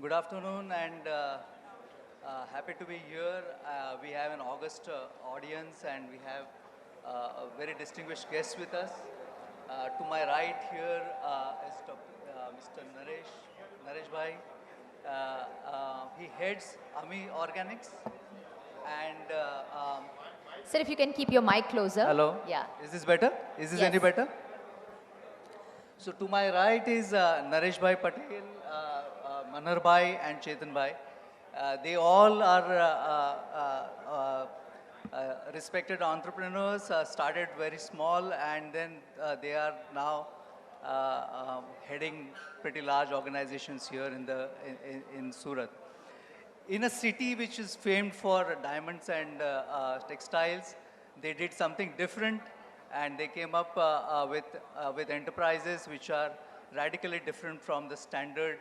Good afternoon and happy to be here. We have an august audience and we have a very distinguished guest with us. To my right here is Mr. Naresh Bhai. He heads AMI Organics and Sir, if you can keep your mic closer. hello. Yeah. Is this better? Is this any Yes. better? So to my right is Naresh Bhai Patel, Manharbhai and Chetan Bhai. They all are respected entrepreneurs, started very small and then they are now heading pretty large organizations here in Surat. In a city which is famed for diamonds and textiles, they did something different and they came up with enterprises which are radically different from the standard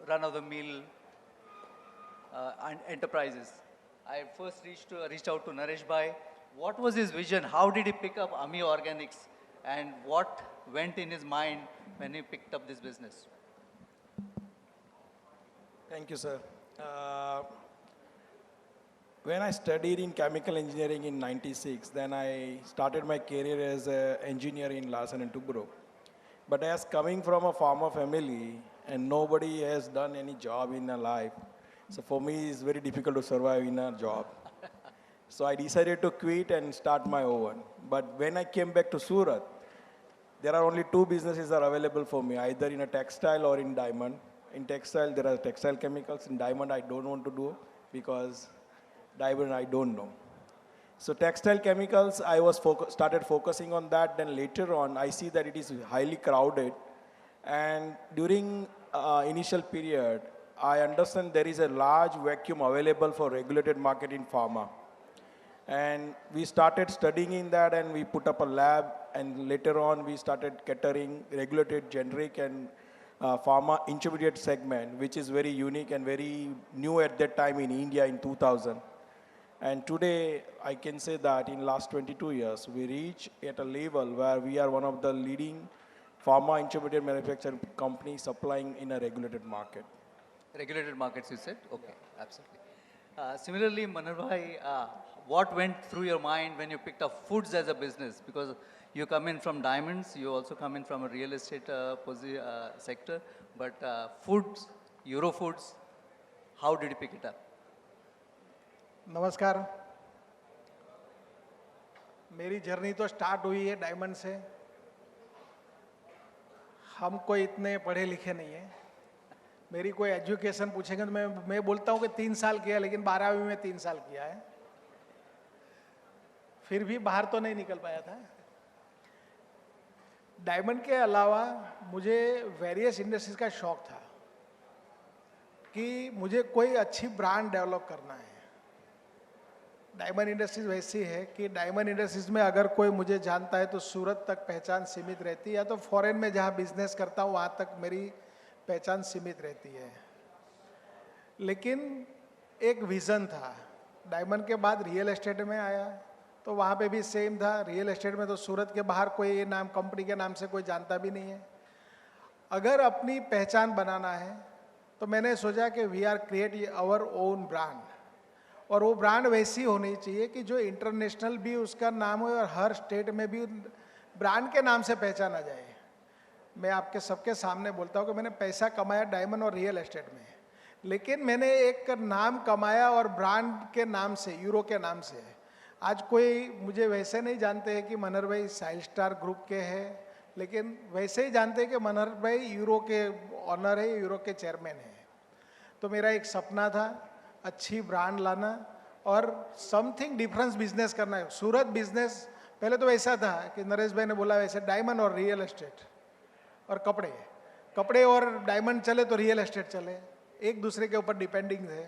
run-of-the-mill enterprises. I first reached out to Naresh Bhai. What was his vision? How did he pick up AMI Organics? And what went in his mind when he picked up this business? Thank you, sir. When I studied in chemical engineering in '96, then I started my career as an engineer in Larsen and Toubro. But as coming from a farmer family and nobody has done any job in their life, so for me it's very difficult to survive in a job. So I decided to quit and start my own. But when I came back to Surat, there are only two businesses that are available for me, either in a textile or in diamond. In textile, there are textile chemicals. In diamond, I don't want to do because diamond I don't know. So textile chemicals, I was started focusing on that. Then later on, I see that it is highly crowded. And during initial period, I understand there is a large vacuum available for regulated market in pharma. And we started studying in that and we put up a lab. And later on, we started catering regulated generic and pharma intermediate segment, which is very unique and very new at that time in India in 2000. And today, I can say that in last 22 years, we reach at a level where we are one of the leading pharma intermediate manufacturing companies supplying in a regulated market. Regulated markets, you said? Okay, absolutely. Similarly, Manharbhai, what went through your mind when you picked up foods as a business? Because you come in from diamonds, you also come in from a real estate sector, but foods, Euro foods, how did you pick it up? नमस्कार। मेरी journey तो start हुई है diamond से। हम कोई इतने पढ़े लिखे नहीं हैं। मेरी कोई एजुकेशन पूछेंगे तो मैं बोलता हूँ कि 3 साल किया, लेकिन 12वीं में 3 साल किया है। फिर भी बाहर तो नहीं निकल पाया था। डायमंड के अलावा मुझे वेरियस इंडस्ट्रीज का शौक था कि मुझे कोई अच्छी ब्रांड डेवलप करना है। डायमंड इंडस्ट्रीज वैसी है कि डायमंड इंडस्ट्रीज में अगर कोई मुझे जानता है तो सूरत तक पहचान सीमित रहती है, या तो फॉरेन में जहाँ बिजनेस करता हूँ वहाँ तक मेरी पहचान सीमित रहती है। लेकिन एक विज़न था। डायमंड के बाद रियल एस्टेट में आया तो वहाँ पे भी सेम था। रियल एस्टेट में तो सूरत के बाहर कोई नाम कंपनी के नाम से कोई जानता भी नहीं है। अगर अपनी पहचान बनाना है तो मैंने सोचा कि we are create our own brand, और वो ब्रांड वैसी होनी चाहिए कि जो इंटरनेशनल भी उसका नाम हो और हर स्टेट में भी ब्रांड के नाम से पहचाना जाए। मैं आपके सबके सामने बोलता हूँ कि मैंने पैसा कमाया डायमंड और रियल एस्टेट में, लेकिन मैंने एक नाम कमाया और ब्रांड के नाम से, यूरो के नाम से। आज कोई मुझे वैसे नहीं जानते हैं कि मनहरभाई साइल स्टार ग्रुप के हैं, लेकिन वैसे ही जानते हैं कि मनहरभाई यूरो के ऑनर है, यूरो के चेयरमैन है। तो मेरा एक सपना था अच्छी ब्रांड लाना और समथिंग डिफरेंस बिजनेस करना है। सूरत बिजनेस पहले तो ऐसा था कि नरेश भाई ने बोला वैसे डायमंड और रियल एस्टेट और कपड़े और डायमंड चले तो रियल एस्टेट चले, एक दूसरे के ऊपर डिपेंडिंग थे।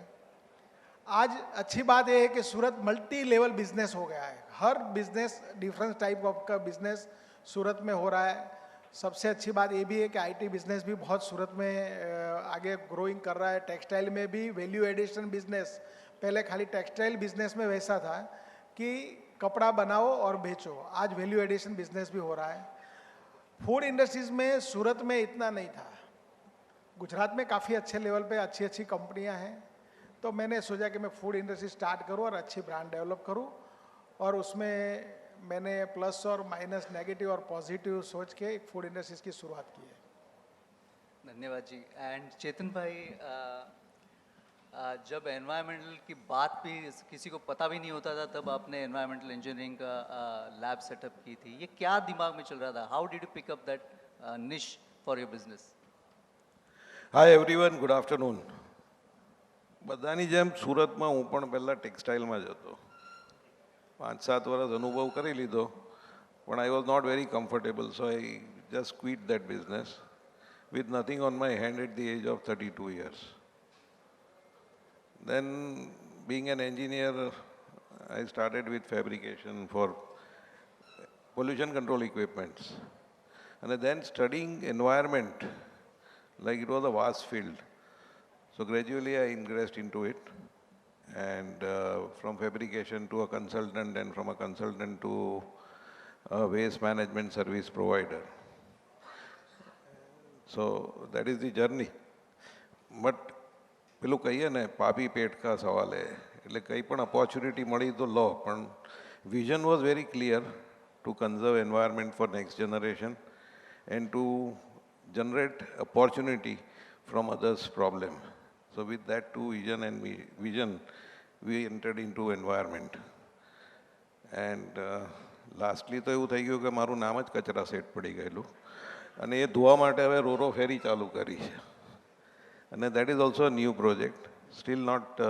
आज अच्छी बात यह है कि सूरत मल्टी लेवल बिजनेस हो गया है। हर बिजनेस डिफरेंट टाइप ऑफ का बिजनेस सूरत में हो रहा है। सबसे अच्छी बात ये भी है कि आईटी बिजनेस भी बहुत सूरत में आगे ग्रोइंग कर रहा है। टेक्सटाइल में भी वैल्यू एडिशन बिजनेस, पहले खाली टेक्सटाइल बिजनेस में वैसा था कि कपड़ा बनाओ और बेचो, आज वैल्यू एडिशन बिजनेस भी हो रहा है। फूड इंडस्ट्रीज में सूरत में इतना नहीं था। गुजरात में काफ़ी अच्छे लेवल पे अच्छी अच्छी कंपनियां हैं, तो मैंने सोचा कि मैं फूड इंडस्ट्री स्टार्ट करूं और अच्छी ब्रांड डेवलप करूं, और उसमें मैंने प्लस और माइनस, नेगेटिव और पॉजिटिव सोच के एक फूड इंडस्ट्रीज की शुरुआत की है। धन्यवाद जी। एंड चेतन भाई, जब एनवायरमेंटल की बात भी किसी को पता भी नहीं होता था, तब आपने एनवायरमेंटल इंजीनियरिंग का लैब सेटअप की थी। ये क्या दिमाग में चल रहा था? How did you pick up that niche for your business? Hi everyone, good afternoon. બધાની જેમ સુરતમાં હું પણ પહેલાં ટેક્સટાઇલમાં જ હતો. 5-7 વર્ષ અનુભવ કરી લીધો, પણ I was not very comfortable, so I just quit that business with nothing on my hand at the age of 32 years. Then, being an engineer, I started with fabrication for pollution control equipments. And then studying environment, like it was a vast field. So gradually I ingressed into it, and from fabrication to a consultant, and from a consultant to a waste management service provider. So that is the journey. But પેલું કહીએ ને, પાપી પેટ કા સવાલ હે, એટલે કંઈ પણ ઓપોર્ચ્યુનિટી મળી તો લો, પણ vision was very clear to conserve environment for next generation and to generate opportunity from others' problem. So with that two vision, we entered into environment. And lastly તો એવું થઈ ગયું કે મારું નામ જ કચરા સેટ પડી ગયેલું, અને એ ધોવા માટે હવે રોરો ફેરી ચાલુ કરી છે. અને that is also a new project, still not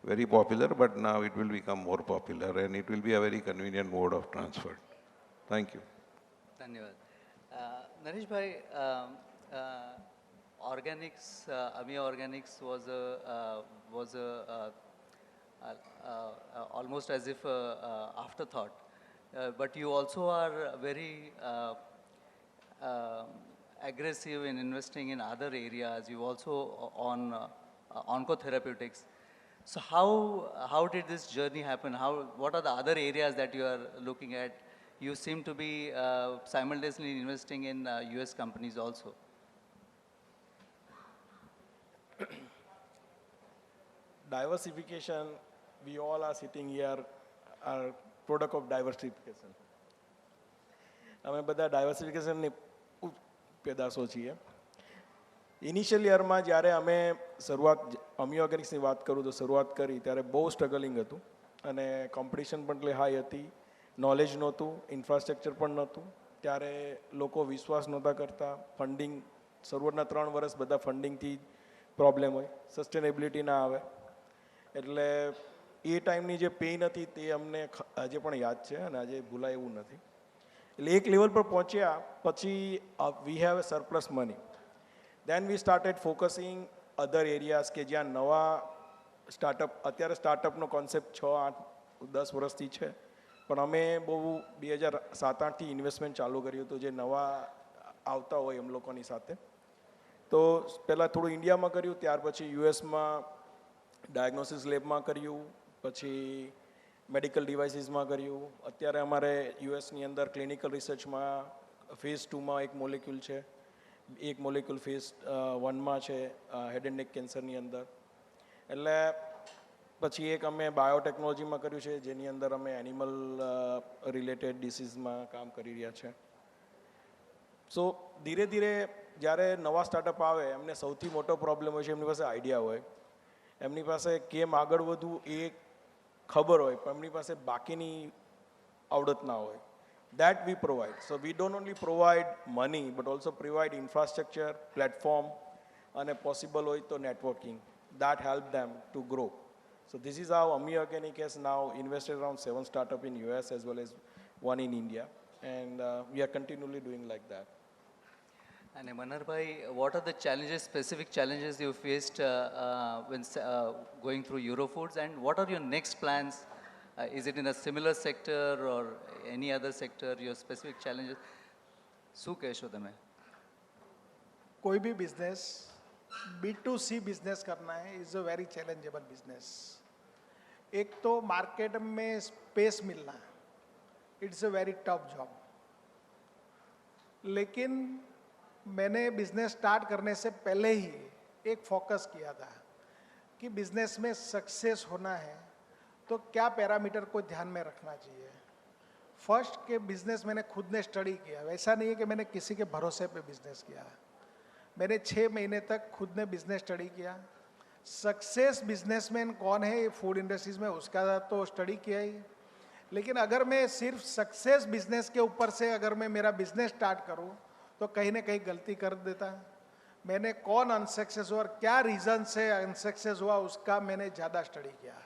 very popular, but now it will become more popular and it will be a very convenient mode of transfer. Thank you. धन्यवाद। नरेश भाई, organics, Ami Organics was almost as if afterthought, but you also are very aggressive in investing in other areas. You also on oncotherapeutics. So how did this journey happen? What are the other areas that you are looking at? You seem to be simultaneously investing in US companies also. Diversification, we all are sitting here are product of diversification. અમે બધા ડાયવર્સિફિકેશનની પેદાશો છીએ. Initial યરમાં જ્યારે અમે શરૂઆત, અમી ઓર્ગેનિક્સની વાત કરું તો શરૂઆત કરી ત્યારે બહુ સ્ટ્રગલિંગ હતું, અને કોમ્પિટિશન પણ એટલી હાઈ હતી, નોલેજ નહોતું, ઇન્ફ્રાસ્ટ્રક્ચર પણ નહોતું. ત્યારે લોકો વિશ્વાસ નહોતા કરતા. ફંડિંગ, શરૂઆતના 3 વર્ષ બધા ફંડિંગથી પ્રોબ્લેમ હોય, સસ્ટેનેબિલિટી ના આવે. એટલે એ ટાઈમની જે પેઇન હતી તે અમને આજે પણ યાદ છે, અને આજે ભૂલાય એવું નથી. એટલે એક લેવલ પર પહોંચ્યા પછી we have a surplus money. Then we started focusing other areas કે જ્યાં નવા સ્ટાર્ટઅપ, અત્યારે સ્ટાર્ટઅપનો કોન્સેપ્ટ 6-8-10 વર્ષથી છે, પણ અમે બહુ 2007-8થી ઇન્વેસ્ટમેન્ટ ચાલુ કર્યું હતું, જે નવા આવતા હોય એમ લોકોની સાથે. તો પહેલાં થોડું ઇન્ડિયામાં કર્યું, ત્યાર પછી યુએસમાં ડાયગ્નોસિસ લેબમાં કર્યું, પછી મેડિકલ ડિવાઇસીસમાં કર્યું. અત્યારે અમારે યુએસની અંદર ક્લિનિકલ રિસર્ચમાં ફેઝ 2માં એક મોલેક્યુલ છે, એક મોલેક્યુલ ફેઝ 1માં છે હેડ એન્ડ નેક કેન્સરની અંદર. એટલે પછી એક અમે બાયોટેકનોલોજીમાં કર્યું છે, જેની અંદર અમે એનિમલ રિલેટેડ ડિસીઝમાં કામ કરી રહ્યા છે. સો ધીરે ધીરે જ્યારે નવા સ્ટાર્ટઅપ આવે, એમને સૌથી મોટો પ્રોબ્લેમ હોય છે એમની પાસે આઈડિયા હોય, એમની પાસે કેમ આગળ વધવું એ ખબર હોય, પણ એમની પાસે બાકીની આવડત ના હોય. That we provide. So we don't only provide money, but also provide infrastructure, platform, and a possible way to networking that help them to grow. So this is how Ami Organic has now invested around 7 startups in US as well as 1 in India, and we are continually doing like that. And Manharbhai, what are the challenges, specific challenges you faced when going through Eurofoods, and what are your next plans? Is it in a similar sector or any other sector, your specific challenges? શું કહેશો તમે? कोई भी business B2C business करना है is a very challengeable business. एक तो market में स्पेस मिलना, it's a very tough job. लेकिन मैंने बिजनेस स्टार्ट करने से पहले ही एक फोकस किया था कि बिजनेस में सक्सेस होना है तो क्या पैरामीटर को ध्यान में रखना चाहिए। फर्स्ट के बिजनेस मैंने खुद ने स्टडी किया, वैसा नहीं है कि मैंने किसी के भरोसे पे बिजनेस किया। मैंने 6 महीने तक खुद ने बिजनेस स्टडी किया। सक्सेस बिजनेसमैन कौन है ये फूड इंडस्ट्रीज में, उसका तो स्टडी किया ही। लेकिन अगर मैं सिर्फ सक्सेस बिजनेस के ऊपर से अगर मैं मेरा बिजनेस स्टार्ट करूं तो कहीं ना कहीं गलती कर देता। मैंने कौन अनसक्सेस हुआ और क्या रीज़न से अनसक्सेस हुआ उसका मैंने ज़्यादा स्टडी किया।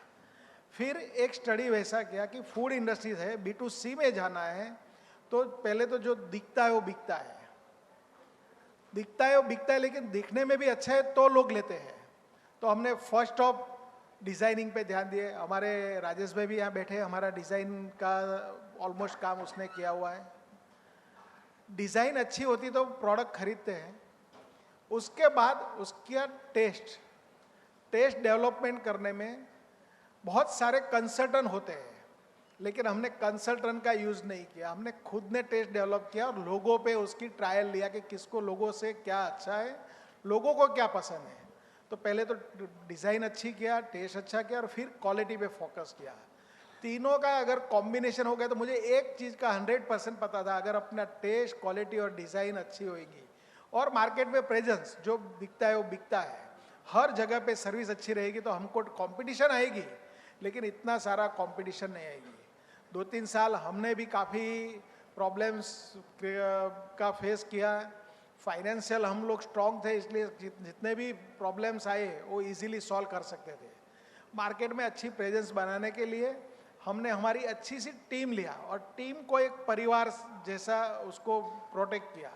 फिर एक स्टडी वैसा किया कि फूड इंडस्ट्रीज है, B2C में जाना है तो पहले तो जो दिखता है वो बिकता है, दिखता है वो बिकता है, लेकिन दिखने में भी अच्छा है तो लोग लेते हैं। तो हमने फर्स्ट ऑफ डिज़ाइनिंग पे ध्यान दिए। हमारे राजेश भाई भी यहाँ बैठे, हमारा डिज़ाइन का ऑलमोस्ट काम उसने किया हुआ है। डिज़ाइन अच्छी होती तो प्रोडक्ट खरीदते हैं। उसके बाद उसका टेस्ट डेवलपमेंट करने में बहुत सारे कंसल्टेंट होते हैं, लेकिन हमने कंसल्टेंट का यूज़ नहीं किया। हमने खुद ने टेस्ट डेवलप किया और लोगों पे उसकी ट्रायल लिया कि किसको लोगों से क्या अच्छा है, लोगों को क्या पसंद है। तो पहले तो डिज़ाइन अच्छी किया, टेस्ट अच्छा किया और फिर क्वालिटी पे फोकस किया। तीनों का अगर कॉम्बिनेशन हो गया तो मुझे एक चीज़ का 100% पता था, अगर अपना टेस्ट, क्वालिटी और डिज़ाइन अच्छी होगी और मार्केट में प्रेजेंस जो दिखता है वो बिकता है, हर जगह पे सर्विस अच्छी रहेगी तो हमको कंपटीशन आएगी, लेकिन इतना सारा कंपटीशन नहीं आएगी। 2-3 साल हमने भी काफ़ी प्रॉब्लम्स का फेस किया। फाइनेंशियल हम लोग स्ट्रॉन्ग थे, इसलिए जितने भी प्रॉब्लम्स आए वो इजीली सॉल्व कर सकते थे। मार्केट में अच्छी प्रेजेंस बनाने के लिए हमने हमारी अच्छी सी टीम लिया और टीम को एक परिवार जैसा उसको प्रोटेक्ट किया।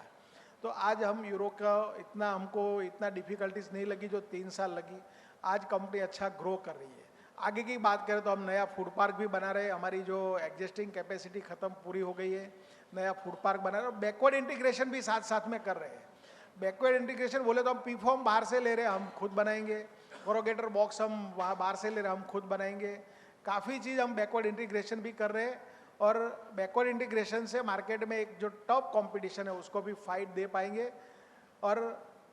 तो आज हम यूरो का हमको इतना डिफिकल्टीज नहीं लगी जो 3 साल लगी। आज कंपनी अच्छा ग्रो कर रही है। आगे की बात करें तो हम नया फूड पार्क भी बना रहे हैं। हमारी जो एग्जिस्टिंग कैपेसिटी खत्म पूरी हो गई है, नया फूड पार्क बना रहे हैं और बैकवर्ड इंटीग्रेशन भी साथ साथ में कर रहे हैं। बैकवर्ड इंटीग्रेशन बोले तो हम पी फॉर्म बाहर से ले रहे हैं, हम खुद बनाएंगे। कोरोगेटर बॉक्स हम वहाँ बाहर से ले रहे हैं, हम खुद बनाएंगे। काफ़ी चीज़ हम बैकवर्ड इंटीग्रेशन भी कर रहे हैं और बैकवर्ड इंटीग्रेशन से मार्केट में एक जो टॉप कंपटीशन है उसको भी फाइट दे पाएंगे। और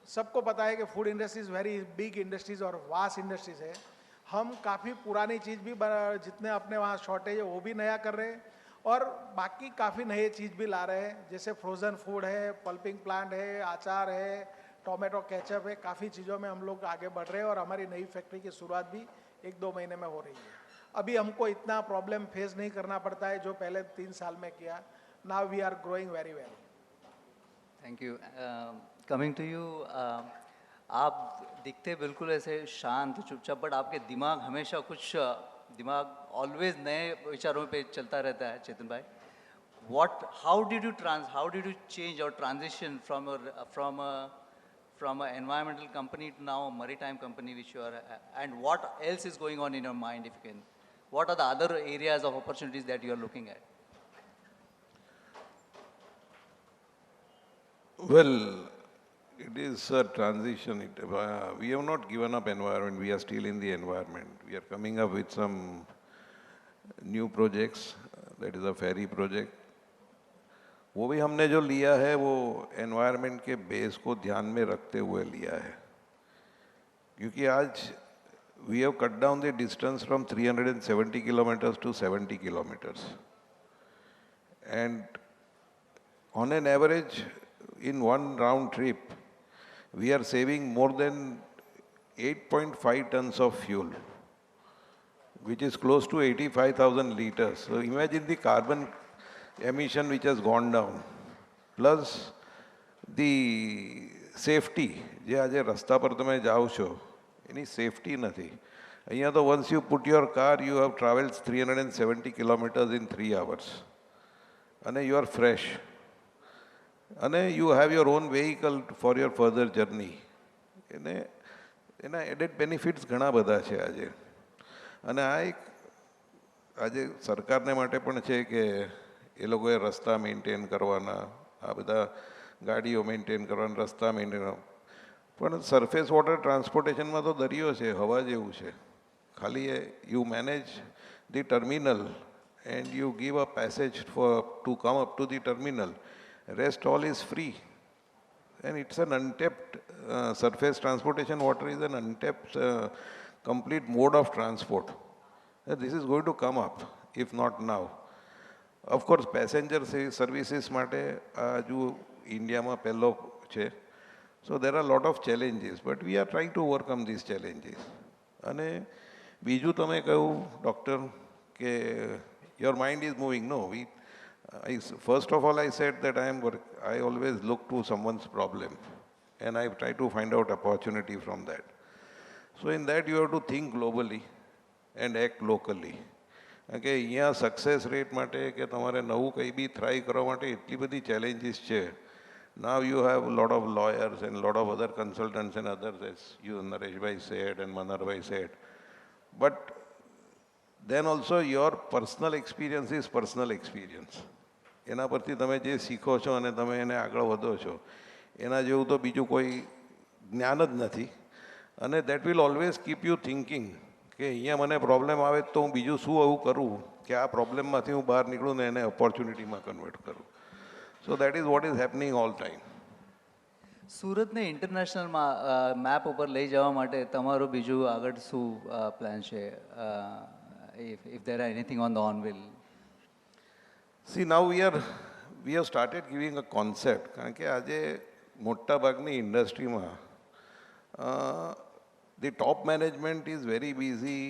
सबको पता है कि food industries very big industries और वास्ट इंडस्ट्रीज है। हम काफ़ी पुरानी चीज़ भी जितने अपने वहाँ शॉर्टेज है वो भी नया कर रहे हैं और बाकी काफ़ी नए चीज़ भी ला रहे हैं, जैसे फ्रोज़न फूड है, पल्पिंग प्लांट है, अचार है, टोमेटो केचप है। काफ़ी चीज़ों में हम लोग आगे बढ़ रहे हैं और हमारी नई फैक्ट्री की शुरुआत भी 1-2 महीने में हो रही है। अभी हमको इतना प्रॉब्लम फेस नहीं करना पड़ता है जो पहले 3 साल में किया। Now we are growing very well. Thank you. Coming to you, आप दिखते बिल्कुल ऐसे शांत चुपचाप, बट आपके दिमाग हमेशा दिमाग ऑलवेज नए विचारों पे चलता रहता है। चेतन भाई, हाउ डिड यू चेंज और transition from an environmental company to now a maritime company which you are, and what else is going on in your mind, if you can, what are the other areas of opportunities that you are looking at? Well, it is a transition. We have not given up environment. We are still in the environment. We are coming up with some new projects. That is a ferry project. वो भी हमने जो लिया है वो environment के base को ध्यान में रखते हुए लिया है, क्योंकि आज we have cut down the distance from 370 kilometers to 70 kilometers, and on an average in one round trip we are saving more than 8.5 tons of fuel, which is close to 85,000 liters. So imagine the carbon emission which has gone down, plus the safety. જે આજે રસ્તા પર તમે જાઓ છો એની safety નથી. અહીંયા તો once you put your car, you have traveled 370 kilometers in 3 hours અને you are fresh અને you have your own vehicle for your further journey. એના એડેડ બેનિફિટ્સ ઘણા બધા છે આજે. અને આ એક આજે સરકારને માટે પણ છે કે એ લોકોએ રસ્તા મેન્ટેન કરવાના, આ બધા ગાડીઓ મેન્ટેન કરવાના, રસ્તા મેન્ટેન કરવાના. પણ સરફેસ વોટર ટ્રાન્સપોર્ટેશનમાં તો દરિયો છે, હવા જેવું છે. ખાલી you manage the terminal and you give a passage to come up to the terminal. Rest all is free and it's an untapped surface transportation. Water is an untapped complete mode of transport. This is going to come up, if not now. Of course, passenger services માટે હજુ ઇન્ડિયામાં પહેલો છે. So there are a lot of challenges, but we are trying to overcome these challenges. અને બીજું તમે કહ્યું doctor કે your mind is moving. No, first of all I said that I always look to someone's problem and I try to find out opportunity from that. So in that you have to think globally and act locally. કે અહીંયા success rate માટે કે તમારે નવું કંઈ બી try કરવા માટે એટલી બધી ચેલેન્જીસ છે. Now you have a lot of lawyers and a lot of other consultants and others, as you, Nareshbhai said and Manharbhai said. But then also your personal experience is personal experience. એના પરથી તમે જે શીખો છો અને તમે એને આગળ વધો છો એના જેવું તો બીજું કોઈ જ્ઞાન જ નથી. અને that will always keep you thinking કે અહીંયા મને પ્રોબ્લેમ આવે તો હું બીજું શું એવું કરું કે આ પ્રોબ્લેમમાંથી હું બહાર નીકળું ને એને ઓપોર્ચ્યુનિટીમાં કન્વર્ટ કરું. So that is what is happening all time. સુરતને ઇન્ટરનેશનલ મેપ ઉપર લઈ જવા માટે તમારું બીજું આગળ શું પ્લાન છે? If there are anything on the anvil. See, now we have started giving a concept. કારણ કે આજે મોટા ભાગની ઇન્ડસ્ટ્રીમાં the top management is very busy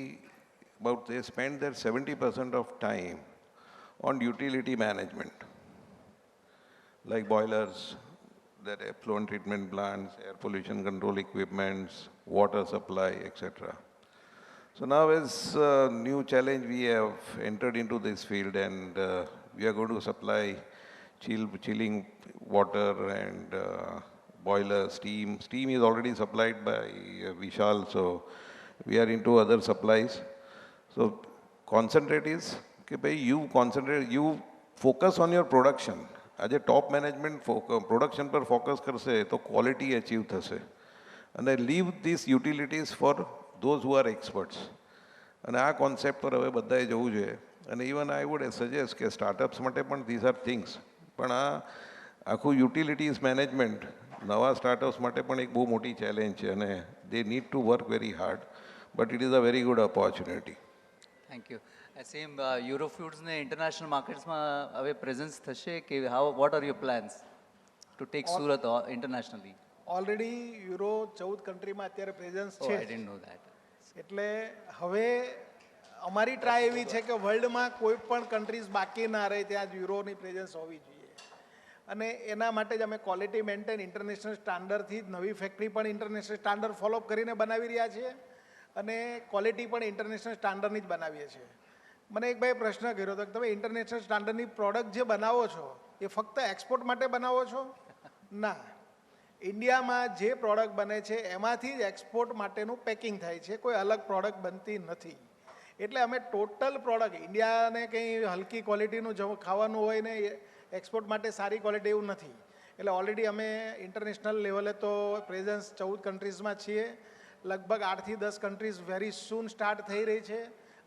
they spend their 70% of time on utility management, like boilers, their effluent treatment plants, air pollution control equipments, water supply, etc. So now as a new challenge we have entered into this field and we are going to supply chilling water and boiler, steam. Steam is already supplied by Vishal, so we are into other supplies. So concentrate is, you focus on your production. As a top management production પર focus કરશે તો quality achieve થશે અને leave this utilities for those who are experts. અને આ concept પર હવે બધાએ જવું જોઈએ. અને ઇવન આઈ વુડ સજેસ્ટ કે સ્ટાર્ટઅપ્સ માટે પણ ધીઝ આર થિંગ્સ. પણ આ આખું યુટિલિટીઝ મેનેજમેન્ટ નવા સ્ટાર્ટઅપ્સ માટે પણ એક બહુ મોટી ચેલેન્જ છે અને they need to work very hard, but it is a very good opportunity. Thank you. Same યુરોફૂડ્સને ઇન્ટરનેશનલ માર્કેટ્સમાં હવે પ્રેઝન્સ થશે કે what are your plans to take Surat internationally? Already Euro 14 કન્ટ્રીમાં અત્યારે પ્રેઝન્સ છે. I didn't know that. એટલે હવે અમારી ટ્રાય એવી છે કે વર્લ્ડમાં કોઈ પણ કન્ટ્રીઝ બાકી ના રહે ત્યાં યુરોની પ્રેઝન્સ હોવી જોઈએ. અને એના માટે જ અમે ક્વોલિટી મેન્ટેન ઇન્ટરનેશનલ સ્ટાન્ડર્ડથી જ નવી ફેક્ટરી પણ ઇન્ટરનેશનલ સ્ટાન્ડર્ડ ફોલોઅપ કરીને બનાવી રહ્યા છીએ અને ક્વોલિટી પણ ઇન્ટરનેશનલ સ્ટાન્ડર્ડની જ બનાવીએ છીએ. મને એક ભાઈ પ્રશ્ન કર્યો હતો કે તમે ઇન્ટરનેશનલ સ્ટાન્ડર્ડની પ્રોડક્ટ જે બનાવો છો એ ફક્ત એક્સપોર્ટ માટે બનાવો છો? ના, ઇન્ડિયામાં જે પ્રોડક્ટ બને છે એમાંથી જ એક્સપોર્ટ માટેનું પેકિંગ થાય છે, કોઈ અલગ પ્રોડક્ટ બનતી નથી. એટલે અમે ટોટલ પ્રોડક્ટ ઇન્ડિયાને કંઈ હલકી ક્વોલિટીનું ખાવાનું હોય ને એક્સપોર્ટ માટે સારી ક્વોલિટી એવું નથી. એટલે ઓલરેડી અમે ઇન્ટરનેશનલ લેવલે તો પ્રેઝન્સ 14 કન્ટ્રીઝમાં છીએ. લગભગ 8 થી 10 કન્ટ્રીઝ વેરી સૂન સ્ટાર્ટ થઈ રહી છે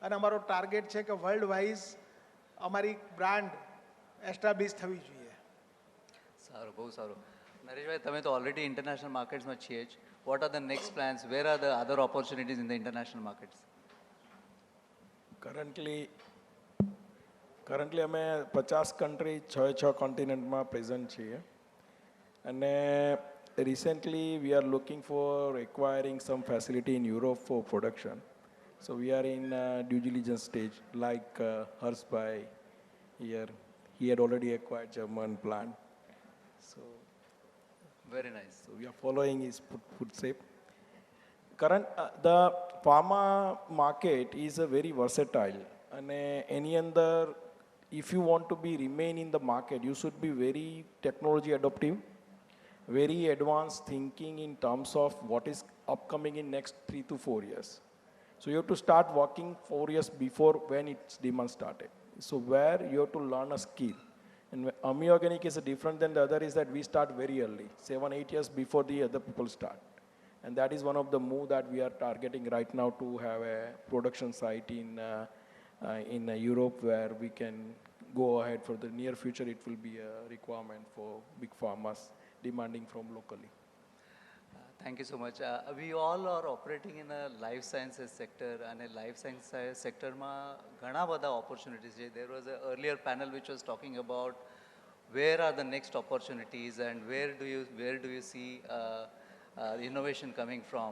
અને અમારો ટાર્ગેટ છે કે વર્લ્ડ વાઇઝ અમારી બ્રાન્ડ એસ્ટાબ્લિશ થવી જોઈએ. સારું, બહુ સારું. નરેશભાઈ, તમે તો ઓલરેડી ઇન્ટરનેશનલ માર્કેટ્સમાં છીએ જ. What are the next plans? Where are the other opportunities in the international markets? Currently અમે 50 કન્ટ્રી 6 કોન્ટિનેન્ટમાં પ્રેઝન્ટ છીએ અને recently we are looking for acquiring some facility in Europe for production. So we are in due diligence stage like Harshbhai here. He had already acquired German plant. So very nice. So we are following his footsteps. The pharma market is a very versatile and any other, if you want to remain in the market, you should be very technology adaptive, very advanced thinking in terms of what is upcoming in next 3 to 4 years. So you have to start working 4 years before when its demand started. So where you have to learn a skill. And Ami Organic is different than the other is that we start very early, 7-8 years before the other people start. And that is one of the move that we are targeting right now to have a production site in Europe where we can go ahead. For the near future, it will be a requirement for big pharmas demanding from locally. Thank you so much. We all are operating in a life sciences sector, and a life sciences sector ma ઘણા બધા opportunities છે. There was an earlier panel which was talking about where are the next opportunities and where do you see innovation coming from.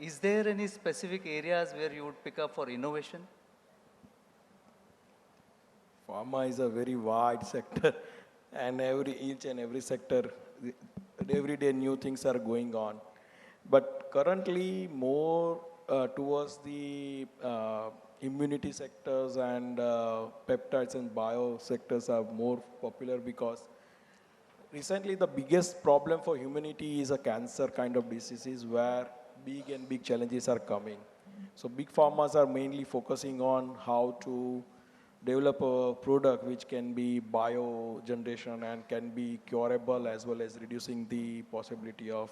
Is there any specific areas where you would pick up for innovation? Pharma is a very wide sector, and each and every sector, every day new things are going on. But currently, more towards the immunity sectors and peptides and bio sectors are more popular, because recently the biggest problem for humanity is a cancer kind of diseases where big challenges are coming. So big pharmas are mainly focusing on how to develop a product which can be bio generation and can be curable, as well as reducing the possibility of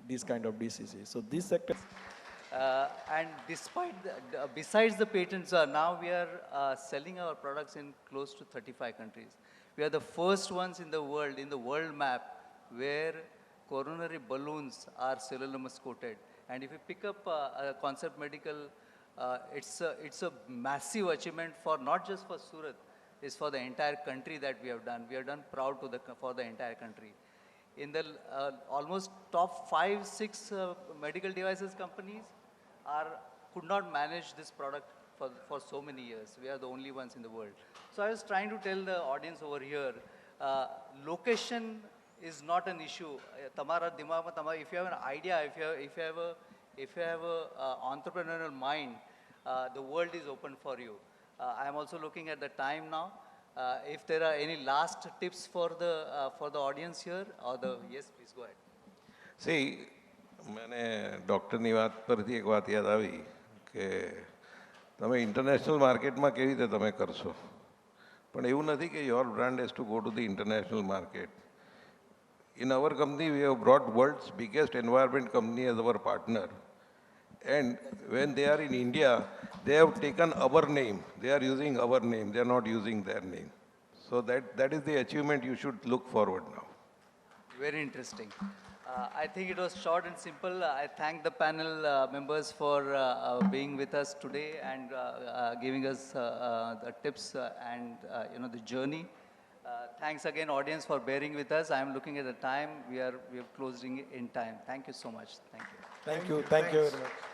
these kind of diseases. So this sector. And besides the patents, now we are selling our products in close to 35 countries. We are the first ones in the world map, where coronary balloons are cellulomus coated. And if you pick up Concept Medical, it's a massive achievement for not just for Surat, it's for the entire country that we have done. We have done proud for the entire country. In the almost top 5-6 medical devices companies could not manage this product for so many years. We are the only ones in the world. So I was trying to tell the audience over here, location is not an issue. Tamara dimag mein if you have an idea, if you have a entrepreneurial mind, the world is open for you. I am also looking at the time now. If there are any last tips for the audience here, yes, please go ahead. See, मैंने ડૉક્ટરની વાત પરથી એક વાત યાદ આવી કે તમે ઇન્ટરનેશનલ માર્કેટમાં કેવી રીતે તમે કરશો, પણ એવું નથી કે your brand has to go to the international market. In our company, we have brought world's biggest environment company as our partner. And when they are in India, they have taken our name. They are using our name. They are not using their name. So that is the achievement you should look forward now. Very interesting. I think it was short and simple. I thank the panel members for being with us today and giving us the tips and the journey. Thanks again, audience, for bearing with us. I am looking at the time. We are closing in time. Thank you so much. Thank you. Thank you very much.